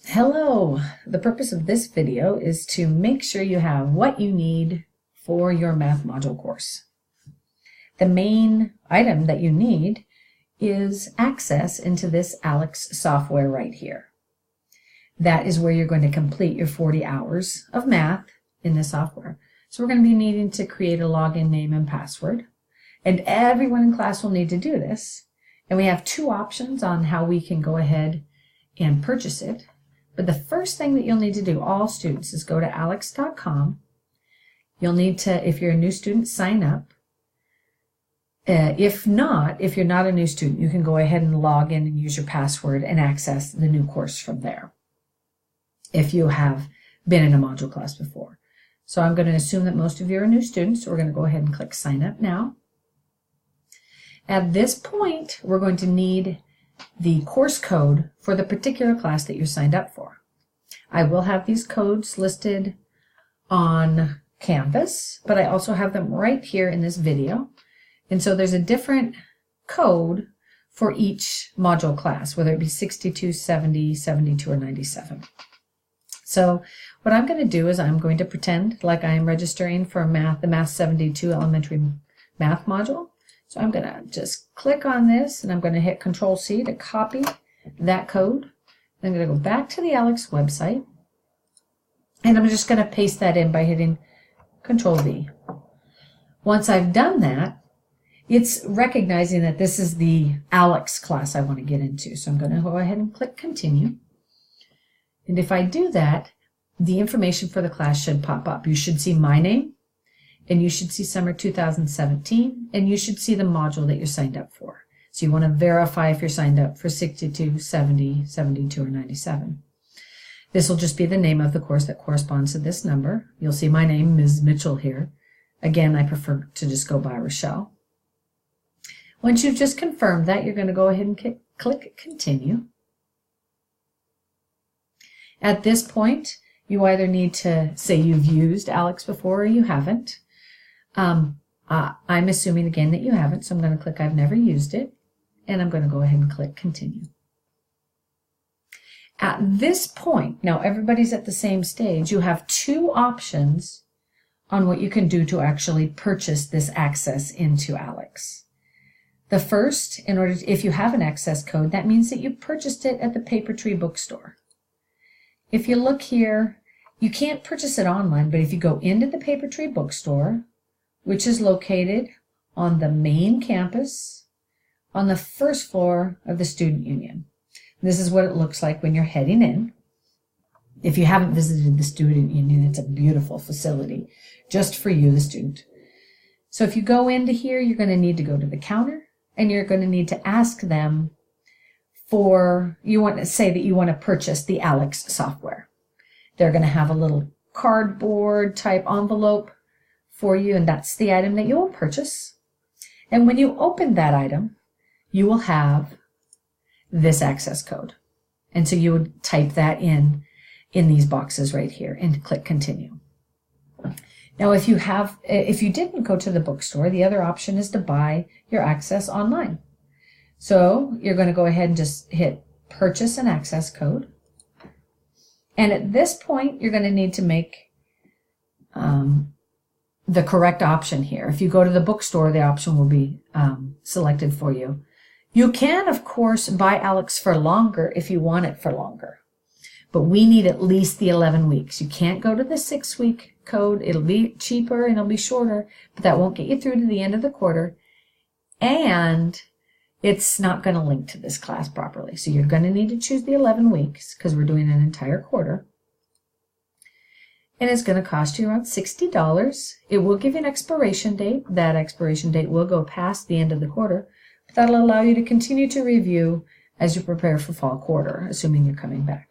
Hello! The purpose of this video is to make sure you have what you need for your math module course. The main item that you need is access into this Aleks software right here. That is where you're going to complete your 40 hours of math in this software. So we're going to be needing to create a login name and password. And everyone in class will need to do this. And we have two options on how we can go ahead and purchase it. But the first thing that you'll need to do, all students, is go to aleks.com. You'll need to, if you're a new student, sign up. If you're not a new student, you can go ahead and log in and use your password and access the new course from there, if you have been in a module class before. So I'm going to assume that most of you are new students, so we're going to go ahead and click sign up now. At this point, we're going to need the course code for the particular class that you're signed up for. I will have these codes listed on Canvas, but I also have them right here in this video. And so there's a different code for each module class, whether it be 62, 70, 72, or 97. So what I'm going to do is I'm going to pretend like I'm registering for the Math 72 elementary math module. So I'm going to just click on this, and I'm going to hit Control-C to copy that code. I'm going to go back to the Aleks website, and I'm just going to paste that in by hitting Control-V. Once I've done that, it's recognizing that this is the Aleks class I want to get into. So I'm going to go ahead and click Continue. And if I do that, the information for the class should pop up. You should see my name, and you should see summer 2017, and you should see the module that you're signed up for. So you want to verify if you're signed up for 62, 70, 72, or 97. This will just be the name of the course that corresponds to this number. You'll see my name, Ms. Mitchell, here. Again, I prefer to just go by Rochelle. Once you've just confirmed that, you're going to go ahead and click Continue. At this point, you either need to say you've used Aleks before or you haven't. I'm assuming again that you haven't, so I'm going to click I've never used it, and I'm going to go ahead and click Continue. At this point, now everybody's at the same stage, you have two options on what you can do to actually purchase this access into Aleks. The first, if you have an access code, that means that you purchased it at the Paper Tree bookstore. If you look here, you can't purchase it online, but if you go into the Paper Tree bookstore, which is located on the main campus on the first floor of the Student Union. This is what it looks like when you're heading in. If you haven't visited the Student Union, it's a beautiful facility just for you, the student. So if you go into here, you're going to need to go to the counter, and you're going to need to ask them you want to say that you want to purchase the Aleks software. They're going to have a little cardboard type envelope for you, and that's the item that you will purchase. And when you open that item, you will have this access code. And so you would type that in these boxes right here and click Continue. Now, if you didn't go to the bookstore, the other option is to buy your access online. So you're going to go ahead and just hit Purchase an Access Code. And at this point, you're going to need to make the correct option here. If you go to the bookstore, the option will be selected for you. You can, of course, buy Aleks for longer if you want it for longer. But we need at least the 11 weeks. You can't go to the 6-week code. It'll be cheaper and it'll be shorter, but that won't get you through to the end of the quarter. And it's not going to link to this class properly. So you're going to need to choose the 11 weeks because we're doing an entire quarter. And it's going to cost you around $60. It will give you an expiration date. That expiration date will go past the end of the quarter, but that'll allow you to continue to review as you prepare for fall quarter, assuming you're coming back.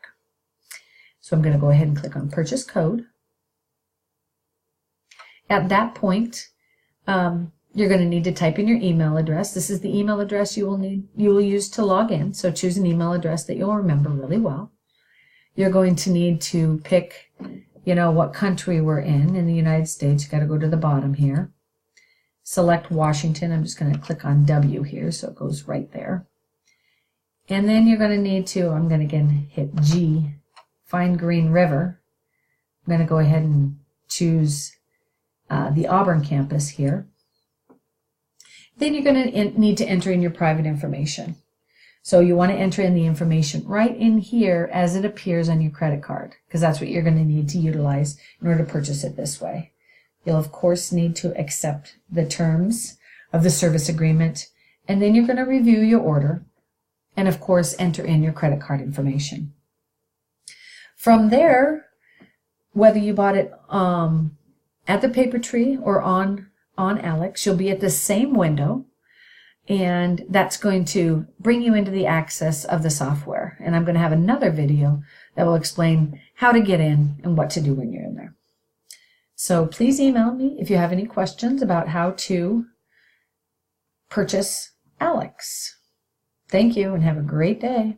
So I'm going to go ahead and click on Purchase Code. At that point, you're going to need to type in your email address. This is the email address you will use to log in. So choose an email address that you'll remember really well. You're going to need to pick, what country we're in the United States. You got to go to the bottom here. Select Washington. I'm just going to click on W here so it goes right there. And then you're going to need to, I'm going to again hit G find Green River. I'm going to go ahead and choose the Auburn campus here. Then you're going to need to enter in your private information. So you want to enter in the information right in here as it appears on your credit card, because that's what you're going to need to utilize in order to purchase it this way. You'll, of course, need to accept the terms of the service agreement, and then you're going to review your order and, of course, enter in your credit card information. From there, whether you bought it at the paper tree or on Aleks, you'll be at the same window, and that's going to bring you into the access of the software. And I'm going to have another video that will explain how to get in and what to do when you're in there. So please email me if you have any questions about how to purchase Aleks. Thank you and have a great day.